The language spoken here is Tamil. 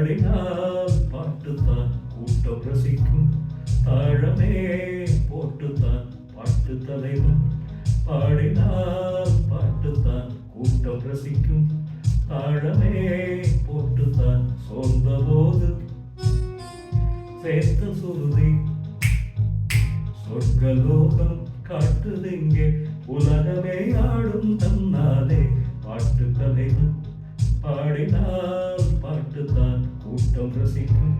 பாடினால் பாட்டுத்தான் கூட்டம் ரசிக்கும். தாழமே போட்டுத்தான் பாட்டு தலைவன். பாடினால் பாட்டுத்தான் கூட்டம் ரசிக்கும். தாழமே போட்டுத்தான் சோர்ந்த போது சேர்த்த சுருதி சொர்க்கலோகம் காட்டுதெங்கே. உலகமே ஆடும் தன்னாலே பாட்டு தலைவன். பாடினால் பாட்டுத்தான் கூட்டம் ரசிக்கும்.